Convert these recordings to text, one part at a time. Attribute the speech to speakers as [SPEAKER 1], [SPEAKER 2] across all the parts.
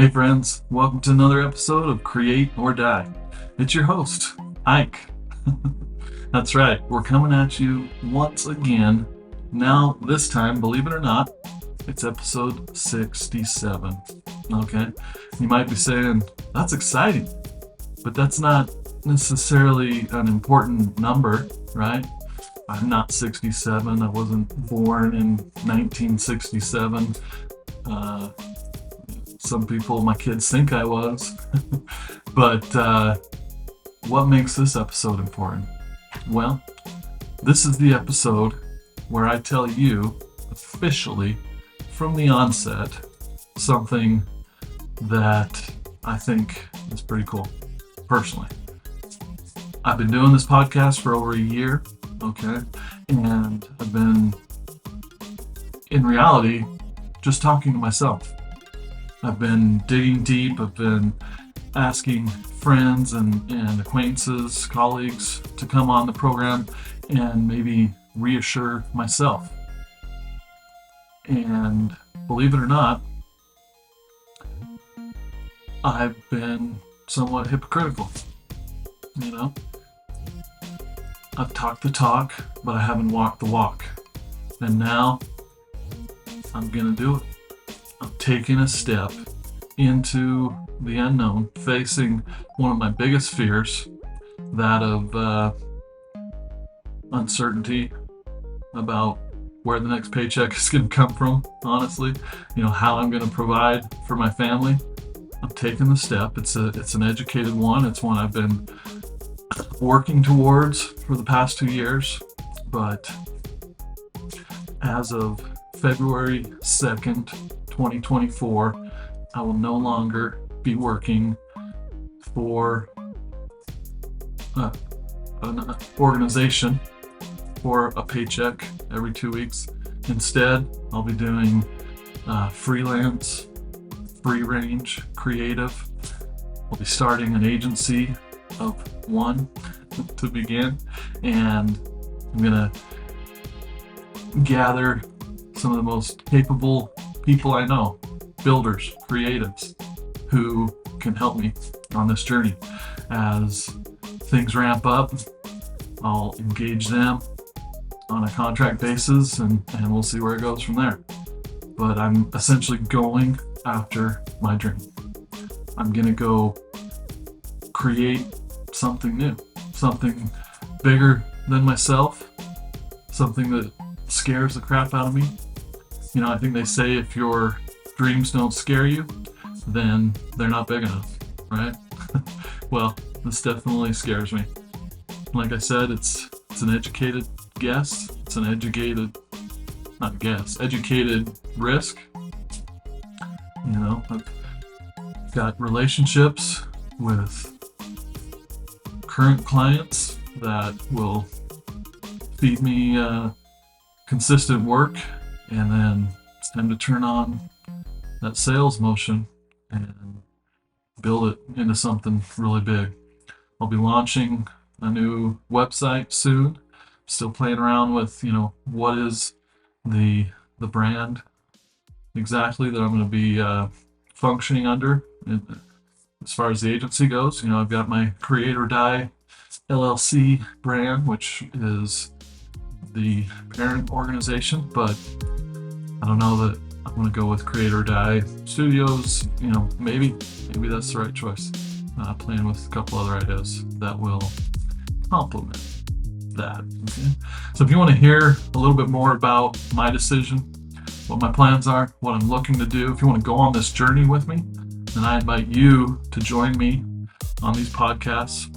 [SPEAKER 1] Hey friends, welcome to another episode of Create or Die. It's your host, Ike. That's right, we're coming at you once again. Now, this time, believe it or not, it's episode 67. Okay? You might be saying, that's exciting, but that's not necessarily an important number, right? I'm not 67. I wasn't born in 1967. Some people, my kids, think I was. But what makes this episode important? Well, this is the episode where I tell you officially from the onset something that I think is pretty cool, personally. I've been doing this podcast for over a year, okay? And I've been, in reality, just talking to myself. I've been digging deep. I've been asking friends and acquaintances, colleagues to come on the program and maybe reassure myself. And believe it or not, I've been somewhat hypocritical. You know, I've talked the talk, but I haven't walked the walk. And now I'm gonna do it. I'm taking a step into the unknown, facing one of my biggest fears, that of uncertainty about where the next paycheck is going to come from, honestly. You know, how I'm going to provide for my family. I'm taking the step. It's an educated one. It's one I've been working towards for the past 2 years. But as of February 2nd, 2024, I will no longer be working for an organization for a paycheck every 2 weeks. Instead, I'll be doing freelance, free range, creative. I'll be starting an agency of one to begin, and I'm gonna gather some of the most capable people I know, builders, creatives, who can help me on this journey. As things ramp up, I'll engage them on a contract basis, and we'll see where it goes from there. But I'm essentially going after my dream. I'm gonna go create something new, something bigger than myself, something that scares the crap out of me. You know, I think they say if your dreams don't scare you, then they're not big enough, right? Well, this definitely scares me. Like I said, it's an educated guess. It's an educated risk. You know, I've got relationships with current clients that will feed me consistent work, and then it's time to turn on that sales motion and build it into something really big. I'll be launching a new website soon. Still playing around with, you know, what is the brand exactly that I'm going to be functioning under as far as the agency goes. You know, I've got my Create or Die LLC brand, which is the parent organization, but I don't know that I'm going to go with Create or Die Studios. You know, maybe that's the right choice. Playing with a couple other ideas that will complement that. Okay? So if you want to hear a little bit more about my decision, what my plans are, what I'm looking to do, if you want to go on this journey with me, then I invite you to join me on these podcasts,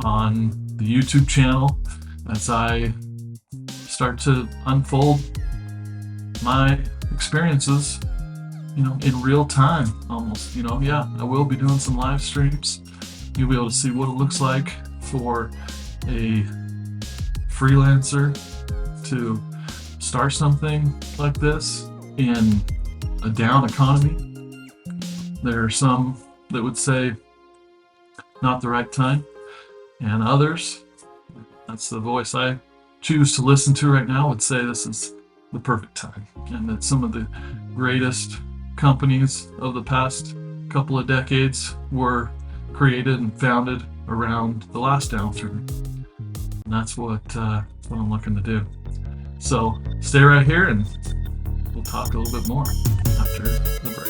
[SPEAKER 1] on the YouTube channel, as I start to unfold my experiences, you know, in real time almost. You know, yeah, I will be doing some live streams. You'll be able to see what it looks like for a freelancer to start something like this in a down economy. There are some that would say not the right time, and others, that's the voice I choose to listen to right now, would say this is the perfect time, and that some of the greatest companies of the past couple of decades were created and founded around the last downturn. And that's what I'm looking to do. So stay right here and we'll talk a little bit more after the break.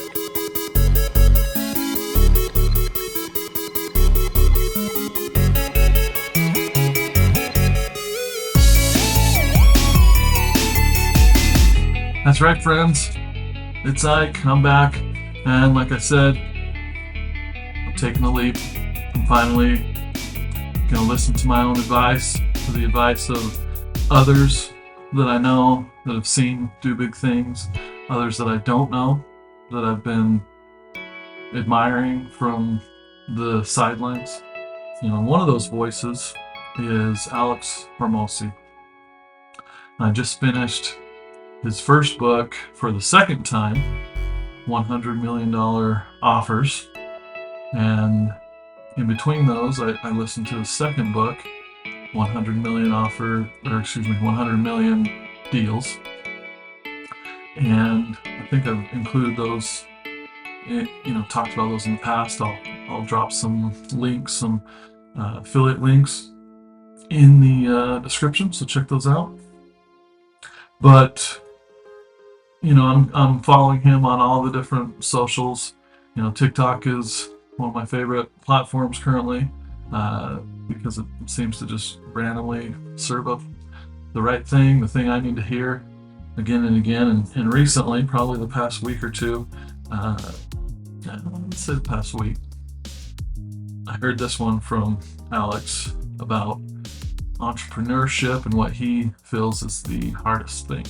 [SPEAKER 1] That's right, friends. It's Ike. I'm back. And like I said, I'm taking the leap. I'm finally going to listen to my own advice, to the advice of others that I know that have seen do big things, others that I don't know, that I've been admiring from the sidelines. One of those voices is Alex Hormozi. I just finished his first book for the second time, $100 million offers. And in between those, I listened to his second book, 100 million deals. And I think I've included those, talked about those in the past. I'll drop some links, some affiliate links in the description, so check those out. But I'm following him on all the different socials. TikTok is one of my favorite platforms currently because it seems to just randomly serve up the right thing, the thing I need to hear again and again. And recently, probably the past week or two, let's say the past week, I heard this one from Alex about entrepreneurship and what he feels is the hardest thing.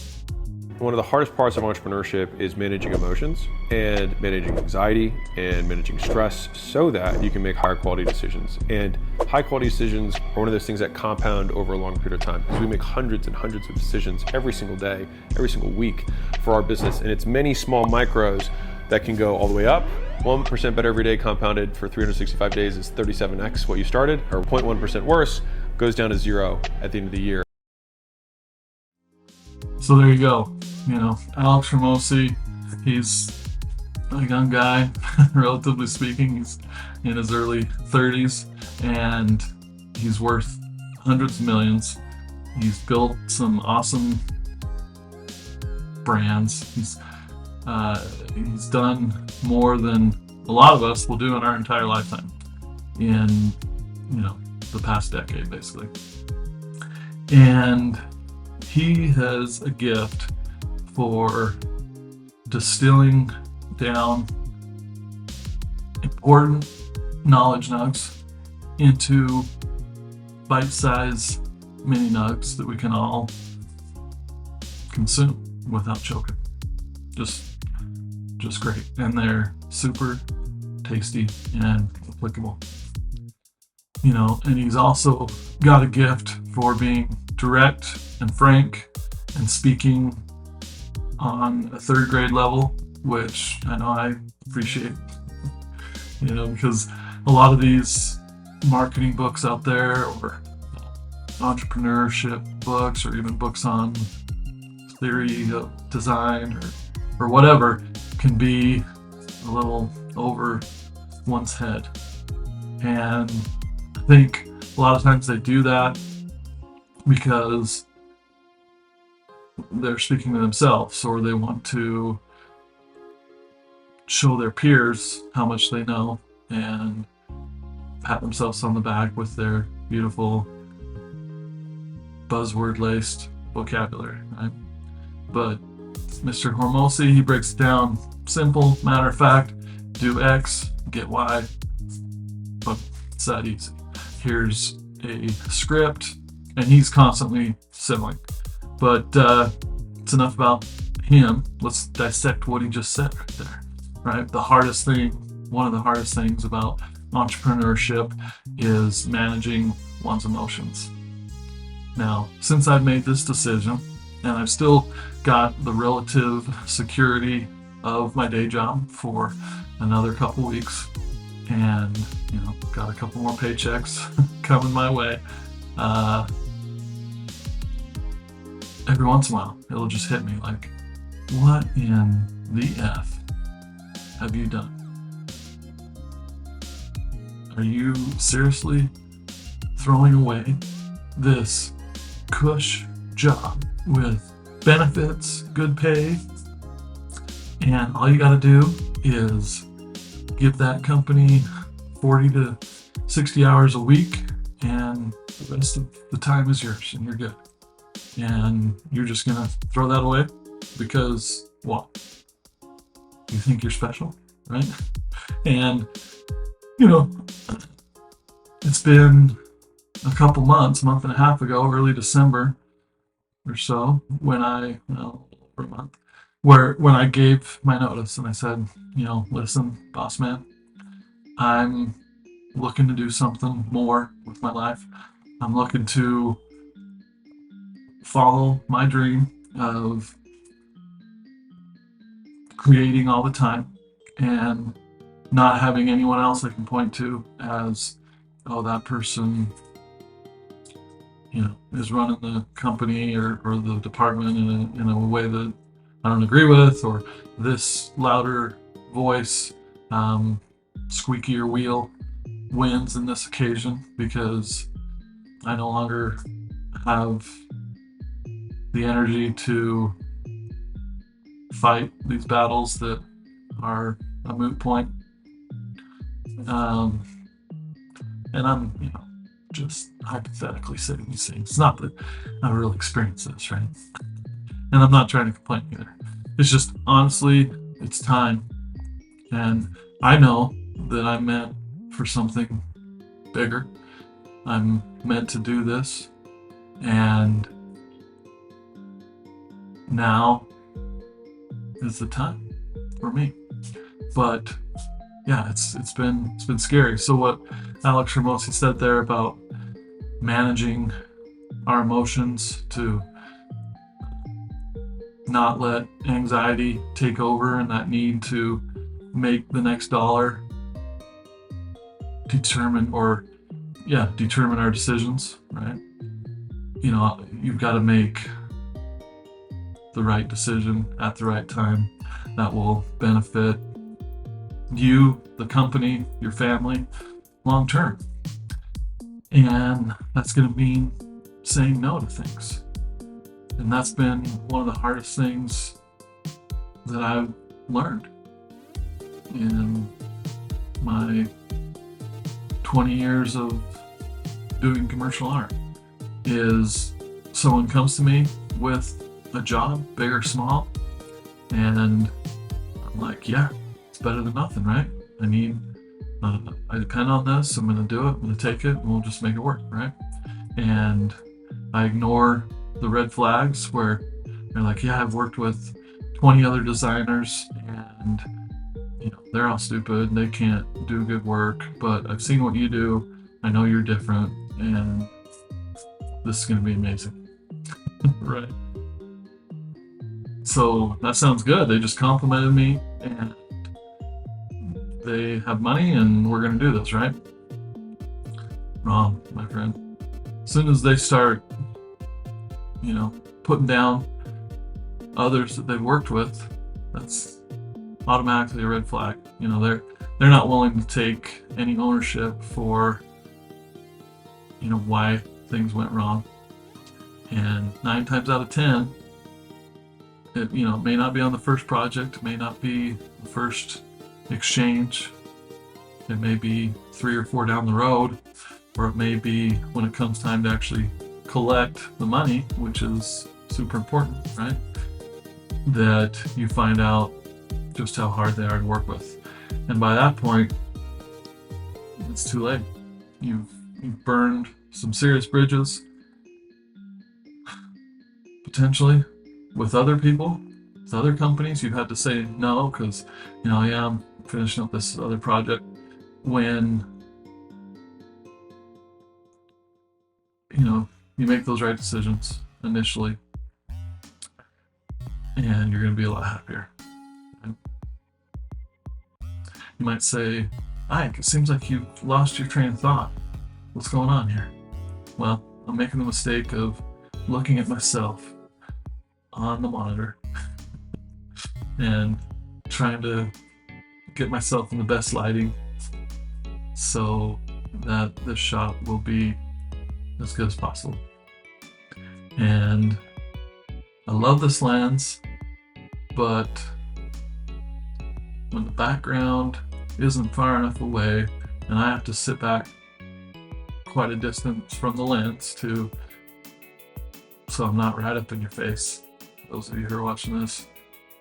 [SPEAKER 2] One of the hardest parts of entrepreneurship is managing emotions and managing anxiety and managing stress so that you can make higher quality decisions. And high quality decisions are one of those things that compound over a long period of time, because we make hundreds and hundreds of decisions every single day, every single week for our business. And it's many small micros that can go all the way up. 1% better every day compounded for 365 days is 37x what you started, or 0.1% worse goes down to 0 at the end of the year.
[SPEAKER 1] So there you go. Alex Hormozi, he's a young guy, relatively speaking. He's in his early 30s, and he's worth hundreds of millions. He's built some awesome brands. He's done more than a lot of us will do in our entire lifetime in, the past decade, basically. And he has a gift for distilling down important knowledge nugs into bite-sized mini nugs that we can all consume without choking. Just great. And they're super tasty and applicable. And he's also got a gift for being direct and frank and speaking on a third grade level, which I know I appreciate, because a lot of these marketing books out there, or entrepreneurship books, or even books on theory of design or whatever, can be a little over one's head. And I think a lot of times they do that because they're speaking to themselves, or they want to show their peers how much they know and pat themselves on the back with their beautiful buzzword-laced vocabulary, right? But Mr. Hormozi, he breaks it down simple, matter of fact, do X, get Y, but it's that easy. Here's a script, and he's constantly sibling. But it's enough about him. Let's dissect what he just said right there, right? One of the hardest things about entrepreneurship is managing one's emotions. Now, since I've made this decision, and I've still got the relative security of my day job for another couple weeks, and got a couple more paychecks coming my way, every once in a while it'll just hit me like, what in the F have you done? Are you seriously throwing away this cush job with benefits, good pay, and all you got to do is give that company 40 to 60 hours a week, and the rest of the time is yours, and you're good. And you're just gonna throw that away because what? You think you're special, right? And it's been a couple months, month and a half ago, early December or so, when over a month, when I gave my notice and I said, listen, boss man, I'm looking to do something more with my life. I'm looking to follow my dream of creating all the time and not having anyone else I can point to as, oh, that person, is running the company or the department in a way that I don't agree with, or this louder voice, squeakier wheel wins in this occasion, because I no longer have the energy to fight these battles that are a moot point. And I'm, just hypothetically saying these things. It's not that I've really experienced this, right? And I'm not trying to complain either. It's just, honestly, it's time. And I know that I'm meant for something bigger. I'm meant to do this. And now is the time for me. But yeah, it's been scary. So what Alex Hormozi said there about managing our emotions to not let anxiety take over, and that need to make the next dollar determine our decisions, right? You've got to make the right decision at the right time that will benefit you, the company, your family, long term. And that's going to mean saying no to things. And that's been one of the hardest things that I've learned in my 20 years of doing commercial art. Is someone comes to me with a job, big or small, and I'm like, yeah, it's better than nothing, right? I depend on this, I'm going to do it, I'm going to take it, and we'll just make it work, right? And I ignore the red flags where they're like, yeah, I've worked with 20 other designers, and they're all stupid, they can't do good work, but I've seen what you do, I know you're different, and this is going to be amazing. Right? So that sounds good. They just complimented me, and they have money, and we're going to do this, right? Wrong, my friend. As soon as they start, putting down others that they've worked with, that's automatically a red flag. They're not willing to take any ownership for, why things went wrong. And 9 times out of 10, it may not be on the first project, may not be the first exchange, it may be 3 or 4 down the road, or it may be when it comes time to actually collect the money, which is super important, right? That you find out just how hard they are to work with. And by that point, it's too late. You've burned some serious bridges, potentially, with other people, with other companies. You've had to say no because, yeah, I'm finishing up this other project, when, you make those right decisions initially, and you're going to be a lot happier. Right? You might say, Ike, it seems like you've lost your train of thought. What's going on here? Well, I'm making the mistake of looking at myself on the monitor and trying to get myself in the best lighting so that the shot will be as good as possible. And I love this lens, but when the background isn't far enough away and I have to sit back quite a distance from the lens so I'm not right up in your face, those of you who are watching this,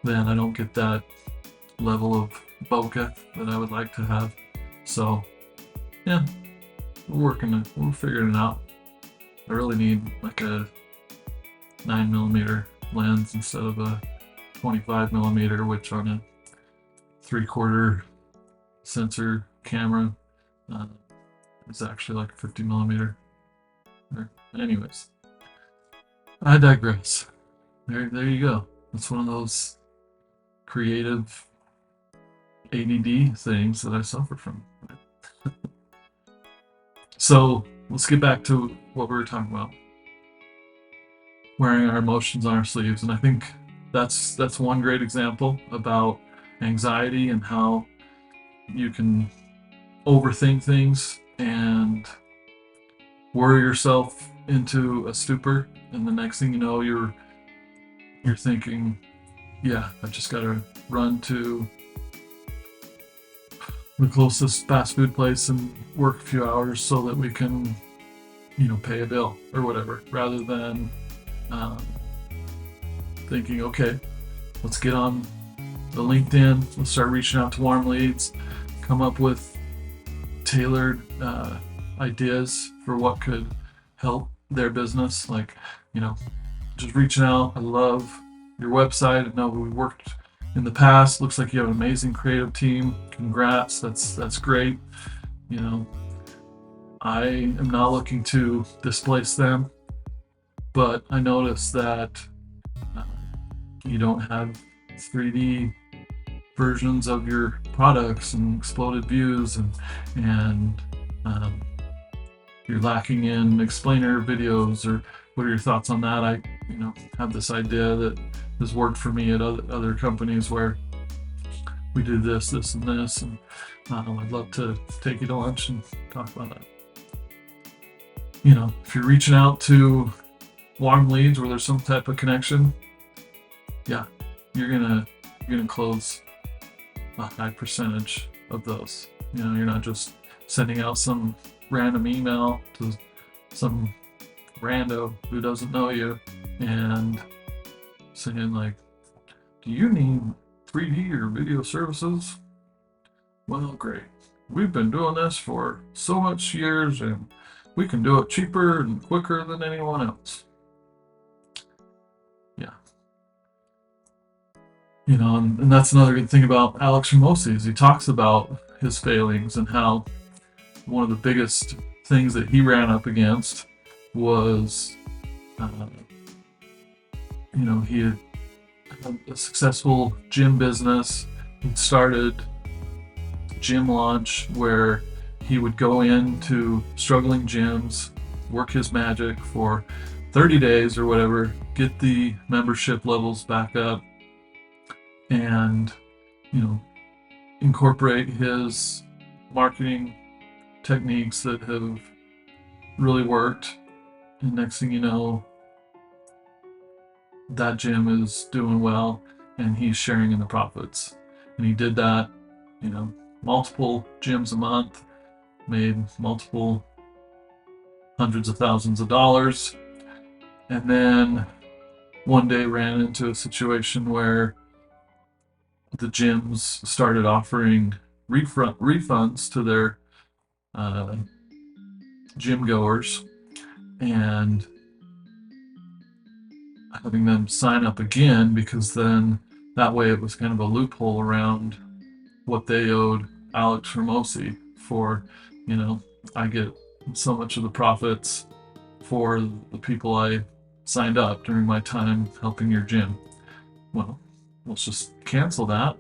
[SPEAKER 1] then I don't get that level of bokeh that I would like to have. So yeah, we're figuring it out. I really need like a 9mm lens instead of a 25mm, which on a 3/4 sensor camera is actually like a 50mm. Anyways, I digress. There you go. That's one of those creative ADD things that I suffer from. So let's get back to what we were talking about. Wearing our emotions on our sleeves. And I think that's one great example about anxiety and how you can overthink things and worry yourself into a stupor, and the next thing you know, you're thinking, yeah, I've just got to run to the closest fast food place and work a few hours so that we can, pay a bill or whatever, rather than thinking, okay, let's get on the LinkedIn, let's start reaching out to warm leads, come up with tailored ideas for what could help their business. Like, just reaching out. I love your website. I know we worked in the past. Looks like you have an amazing creative team. Congrats. That's great. I am not looking to displace them, but I noticed that you don't have 3D versions of your products and exploded views, and you're lacking in explainer videos. Or what are your thoughts on that? I have this idea that has worked for me at other companies where we do this and this, and I'd love to take you to lunch and talk about that. If you're reaching out to warm leads where there's some type of connection, yeah, you're gonna close a high percentage of those. You're not just sending out some random email to some rando who doesn't know you and saying like, do you need 3D or video services? Well, great. We've been doing this for so much years and we can do it cheaper and quicker than anyone else. Yeah. And that's another good thing about Alex Hormozi is he talks about his failings and how one of the biggest things that he ran up against was, he had a successful gym business. He started Gym Launch, where he would go into struggling gyms, work his magic for 30 days or whatever, get the membership levels back up, and incorporate his marketing techniques that have really worked. And next thing you know, that gym is doing well and he's sharing in the profits. And he did that, multiple gyms a month, made multiple hundreds of thousands of dollars, and then one day ran into a situation where the gyms started offering refunds to their gym goers and having them sign up again, because then that way it was kind of a loophole around what they owed Alex Hormozi for, I get so much of the profits for the people I signed up during my time helping your gym. Well, let's just cancel that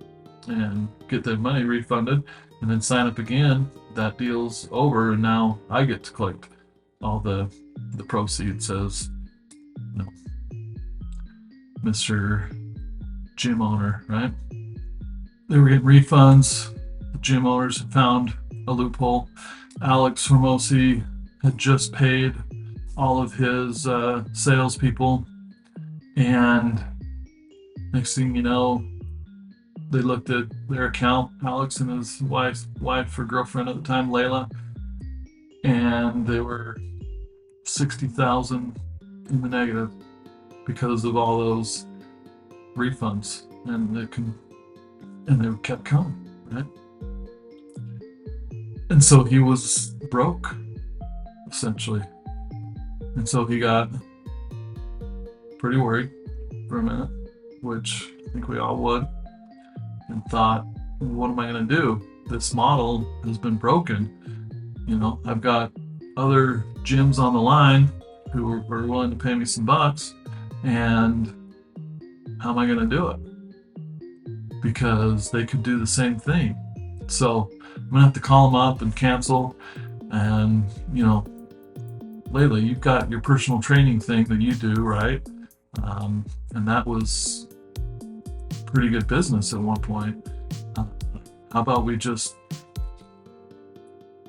[SPEAKER 1] and get the money refunded and then sign up again. That deal's over, and now I get to collect all the proceeds as Mr. Gym owner, right? They were getting refunds. The gym owners had found a loophole. Alex Hormozi had just paid all of his salespeople, and next thing you know, they looked at their account, Alex and his wife or girlfriend at the time, Layla, and they were 60,000 in the negative because of all those refunds, and they kept coming, right? And so he was broke, essentially, and so he got pretty worried for a minute, which I think we all would, and thought, what am I going to do? This model has been broken. I've got other gyms on the line who are willing to pay me some bucks, and how am I going to do it? Because they could do the same thing. So I'm going to have to call them up and cancel. And, Layla, you've got your personal training thing that you do, right? And that was pretty good business at one point. How about we just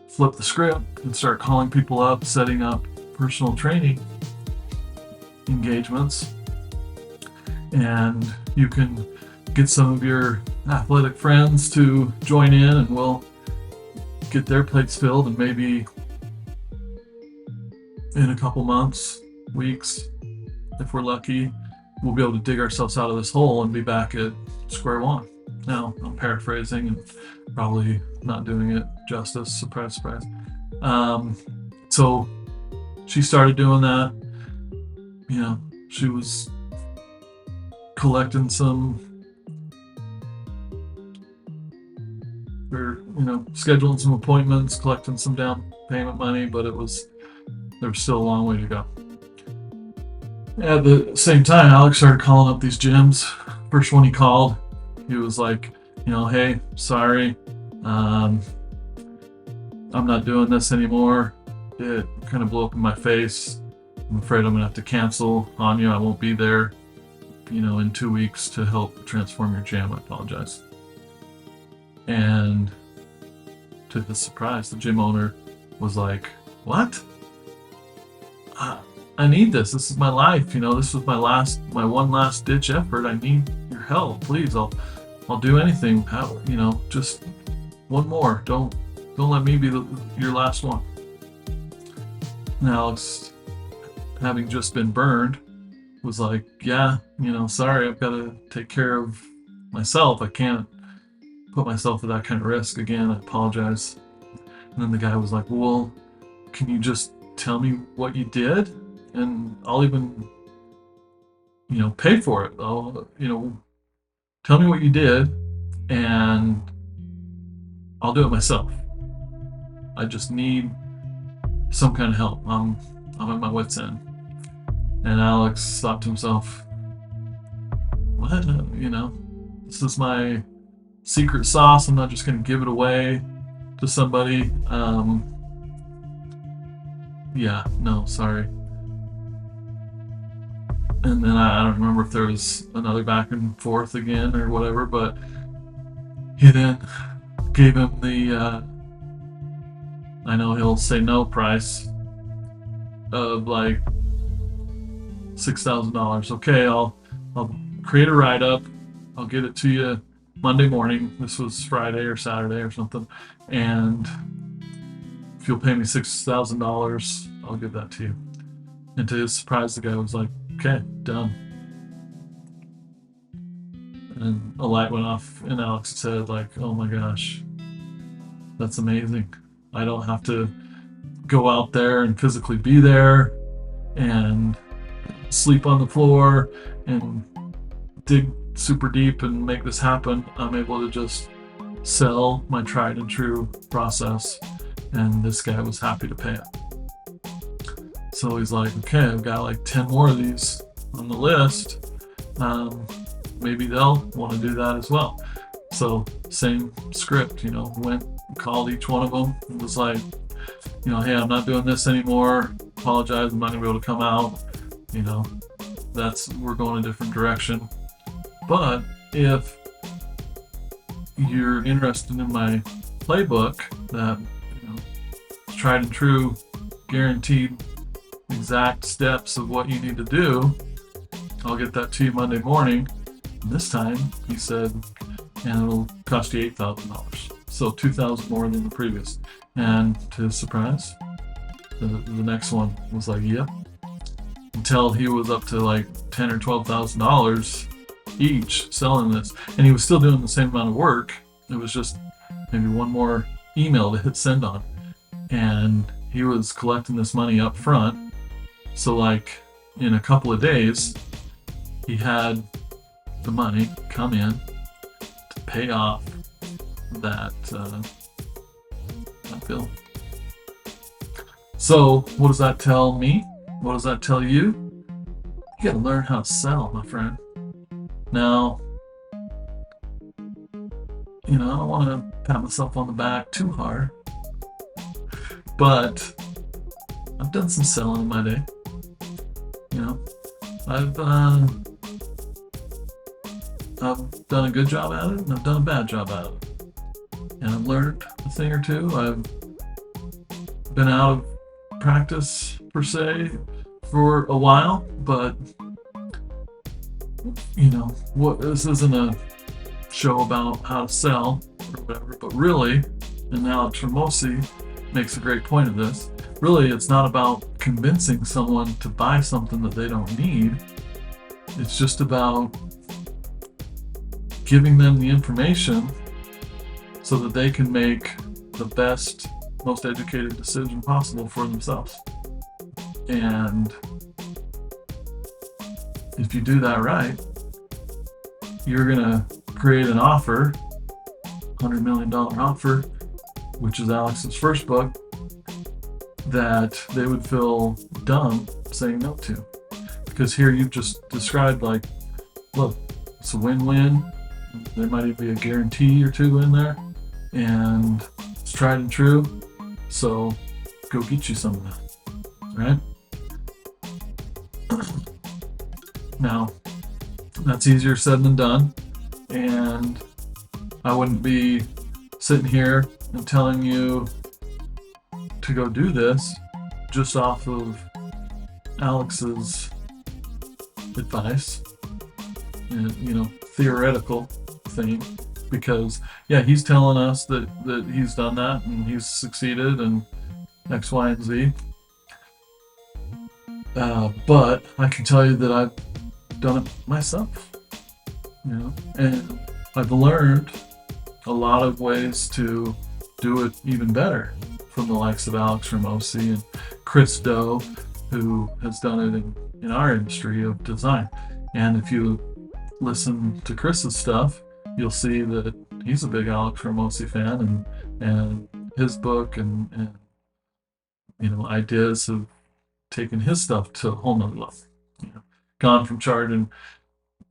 [SPEAKER 1] flip the script and start calling people up, setting up personal training engagements, and you can get some of your athletic friends to join in, and we'll get their plates filled, and maybe in a couple months, weeks, if we're lucky, we'll be able to dig ourselves out of this hole and be back at square one. Now, I'm paraphrasing and probably not doing it justice. Surprise, surprise. So she started doing that. She was collecting scheduling some appointments, collecting some down payment money, but there was still a long way to go. At the same time, Alex started calling up these gyms. First one he called, he was like, hey, sorry, I'm not doing this anymore. It kind of blew up in my face. I'm afraid I'm gonna have to cancel on you. I won't be there, in 2 weeks to help transform your gym. I apologize. And to his surprise, the gym owner was like, what? I need this. This is my life. This was my one last ditch effort. I need your help. Please, I'll do anything. Just one more. Don't let me be your last one. And Alex, having just been burned, was like, yeah, sorry, I've got to take care of myself. I can't put myself at that kind of risk again. I apologize. And then the guy was like, well, can you just tell me what you did? And I'll even, pay for it. Tell me what you did, and I'll do it myself. I just need some kind of help. I'm at my wit's end. And Alex thought to himself, what? This is my secret sauce. I'm not just going to give it away to somebody. Yeah, no, sorry. And then I don't remember if there was another back and forth again or whatever, but he then gave him the, I know he'll say no price of like $6,000. Okay, I'll create a write-up. I'll get it to you Monday morning. This was Friday or Saturday or something. And if you'll pay me $6,000, I'll give that to you. And to his surprise, the guy was like, okay, done. And a light went off in Alex's head, like, oh my gosh, that's amazing. I don't have to go out there and physically be there and sleep on the floor and dig super deep and make this happen. I'm able to just sell my tried and true process, and this guy was happy to pay it. So he's like, okay, I've got like 10 more of these on the list. Maybe they'll want to do that as well. So same script, went and called each one of them and was like, hey, I'm not doing this anymore. Apologize, I'm not gonna be able to come out. We're going a different direction. But if you're interested in my playbook, that, you know, tried and true, guaranteed exact steps of what you need to do. I'll get that to you Monday morning. And this time, he said, and it'll cost you $8,000. So $2,000 more than the previous. And to his surprise, the next one was like, yep. Until he was up to like $10,000 or $12,000 each selling this. And he was still doing the same amount of work. It was just maybe one more email to hit send on. And he was collecting this money up front. So like in a couple of days, he had the money come in to pay off that bill. So what does that tell me? What does that tell you? You gotta learn how to sell, my friend. Now, you know, I don't want to pat myself on the back too hard, but I've done some selling in my day. You know, I've done a good job at it, and I've done a bad job at it. And I've learned a thing or two. I've been out of practice, per se, for a while, but, you know, this isn't a show about how to sell or whatever, but really, and Alex Hormozi makes a great point of this, really it's not about convincing someone to buy something that they don't need. It's just about giving them the information so that they can make the best, most educated decision possible for themselves. And if you do that right, you're gonna create an offer, $100 million offer, which is Alex's first book, that they would feel dumb saying no to. Because here you've just described, like, look, it's a win-win. There might even be a guarantee or two in there, and it's tried and true. So go get you some of that, right? Now, that's easier said than done, and I wouldn't be sitting here and telling you to go do this just off of Alex's advice and, you know, theoretical thing, because yeah, he's telling us that he's done that and he's succeeded and X, Y, and Z. But I can tell you that I've done it myself, you know, and I've learned a lot of ways to do it even better from the likes of Alex Hormozi and Chris Doe, who has done it in our industry of design. And if you listen to Chris's stuff, you'll see that he's a big Alex Hormozi fan, and his book and you know, ideas have taken his stuff to a whole nother level. You know, gone from charging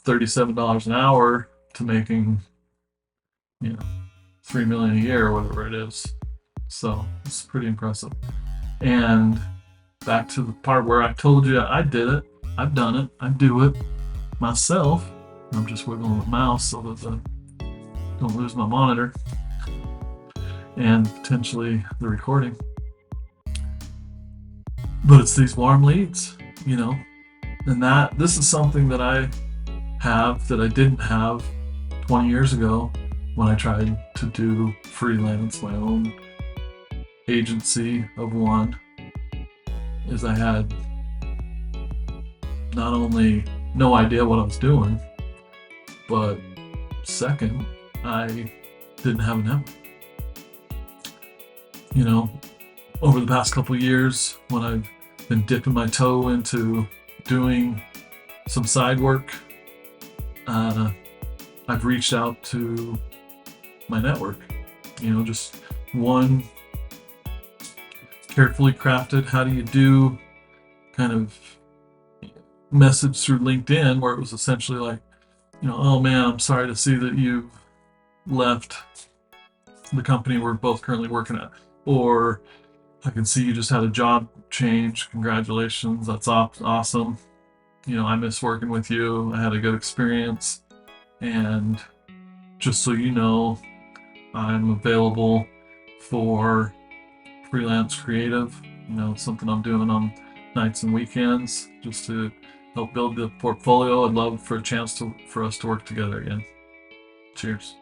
[SPEAKER 1] $37 an hour to making, you know, $3 million a year or whatever it is. So it's pretty impressive. And back to the part where I told you I did it, I've done it, I do it myself. I'm just wiggling the mouse so that I don't lose my monitor and potentially the recording. But it's these warm leads, you know, and this is something that I have that I didn't have 20 years ago when I tried to do freelance, my own agency of one. Is I had not only no idea what I was doing, but second, I didn't have a network. You know, over the past couple of years, when I've been dipping my toe into doing some side work, I've reached out to my network. You know, just one carefully crafted, how do you do kind of message through LinkedIn, where it was essentially like, you know, oh man, I'm sorry to see that you've left the company we're both currently working at. Or I can see you just had a job change. Congratulations, that's awesome. You know, I miss working with you. I had a good experience. And just so you know, I'm available for freelance creative, something I'm doing on nights and weekends just to help build the portfolio. I'd love for a chance for us to work together again. Cheers.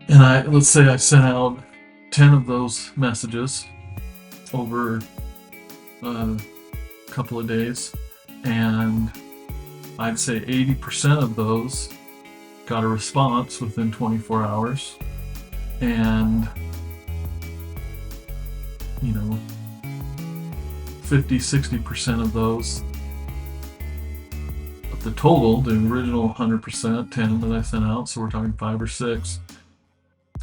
[SPEAKER 1] And let's say I sent out 10 of those messages over a couple of days, and I'd say 80% of those got a response within 24 hours, and 50-60% of those, of the total, the original 100%, 10 that I sent out, so we're talking 5 or 6,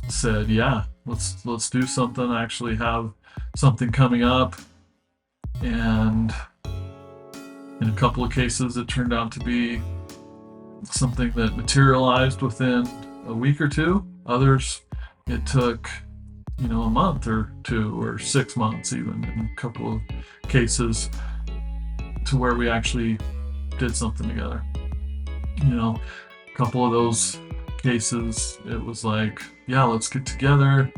[SPEAKER 1] said, yeah, let's do something. I actually have something coming up. And in a couple of cases, it turned out to be something that materialized within a week or two. Others, it took a month or 2 or 6 months, even in a couple of cases, to where we actually did something together. A couple of those cases, it was like, yeah, let's get together,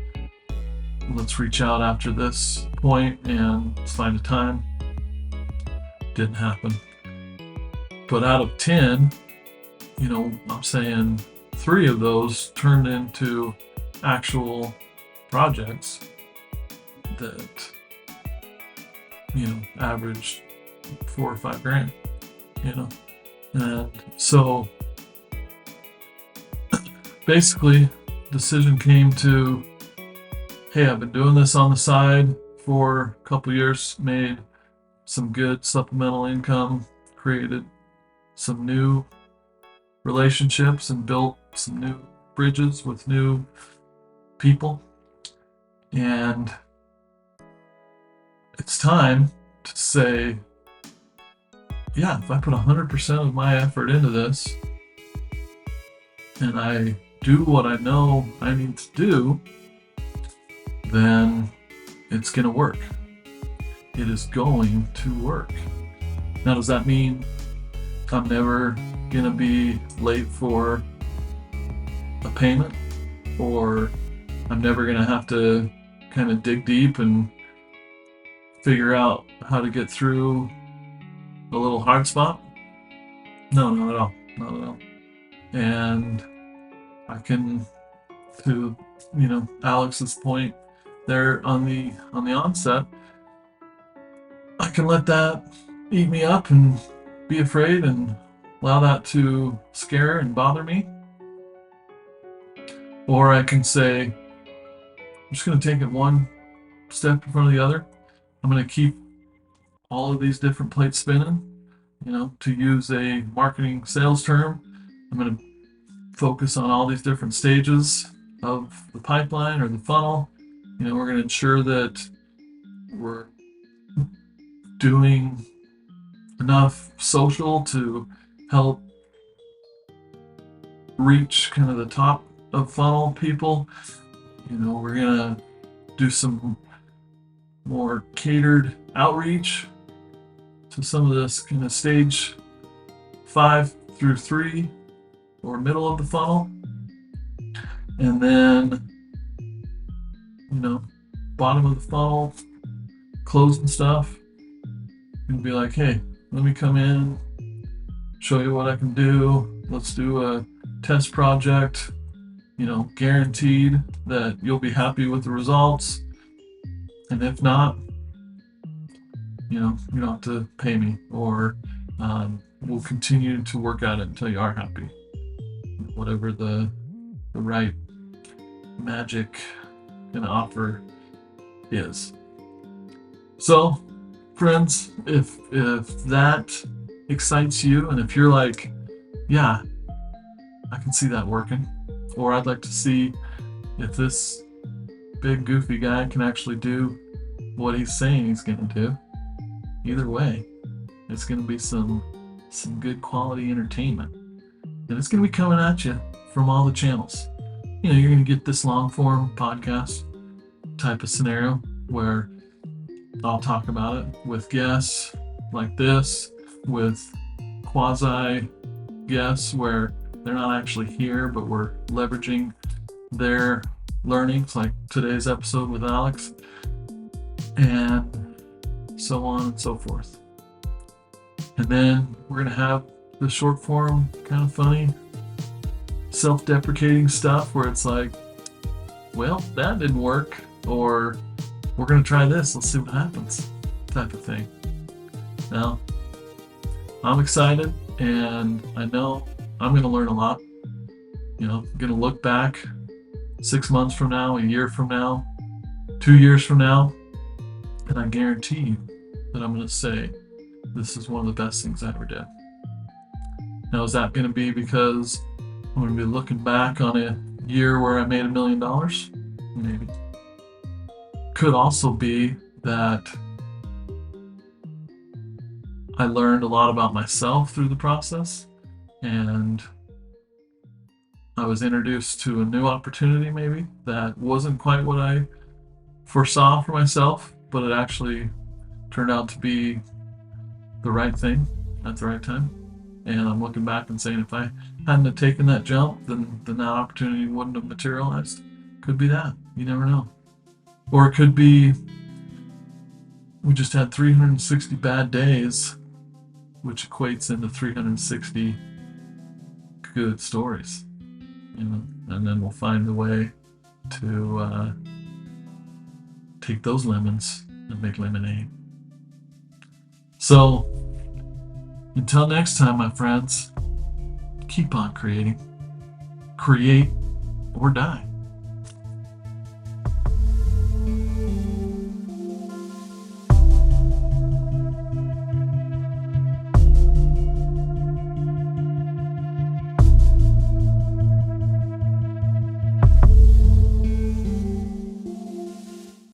[SPEAKER 1] let's reach out after this point and let's find a time. Didn't happen. But out of 10, I'm saying 3 of those turned into actual projects that averaged $4 or $5 grand, and so basically decision came to, hey, I've been doing this on the side for a couple years, made some good supplemental income, created some new relationships, and built some new bridges with new people. And it's time to say, yeah, if I put 100% of my effort into this and I do what I know I need to do, then it's going to work. It is going to work. Now, does that mean I'm never going to be late for a payment, or I'm never going to have to kind of dig deep and figure out how to get through a little hard spot? No, not at all. Not at all. And I can, to Alex's point there on the onset, I can let that eat me up and be afraid and allow that to scare and bother me. Or I can say, I'm just going to take it one step in front of the other. I'm going to keep all of these different plates spinning. To use a marketing sales term, I'm going to focus on all these different stages of the pipeline or the funnel. We're going to ensure that we're doing enough social to help reach kind of the top of funnel people. We're going to do some more catered outreach to some of this kind of stage 5 through 3 or middle of the funnel. And then, bottom of the funnel, closing stuff, and be like, hey, let me come in, show you what I can do. Let's do a test project, guaranteed that you'll be happy with the results. And if not, you don't have to pay me, or we'll continue to work at it until you are happy. Whatever the right magic and offer is. So, friends, if that excites you, and if you're like, yeah, I can see that working, or I'd like to see if this big goofy guy can actually do what he's saying he's going to do, either way, it's going to be some good quality entertainment. And it's going to be coming at you from all the channels. You're going to get this long form podcast type of scenario where I'll talk about it with guests like this, with quasi guests where they're not actually here, but we're leveraging their learnings like today's episode with Alex, and so on and so forth. And then we're going to have the short form, kind of funny, self-deprecating stuff where it's like, well, that didn't work, or we're going to try this, let's see what happens, type of thing. Now, I'm excited, and I know I'm going to learn a lot. You know, I'm going to look back 6 months from now, a year from now, 2 years from now, and I guarantee you that I'm going to say, this is one of the best things I ever did. Now, is that going to be because I'm going to be looking back on a year where I made $1 million? Maybe. Could also be that I learned a lot about myself through the process, and I was introduced to a new opportunity maybe that wasn't quite what I foresaw for myself, but it actually turned out to be the right thing at the right time. And I'm looking back and saying, if I hadn't have taken that jump, then that opportunity wouldn't have materialized. Could be that. You never know. Or it could be we just had 360 bad days, which equates into 360 good stories. You know, and then we'll find a way to take those lemons and make lemonade. So, until next time, my friends, keep on creating. Create or die.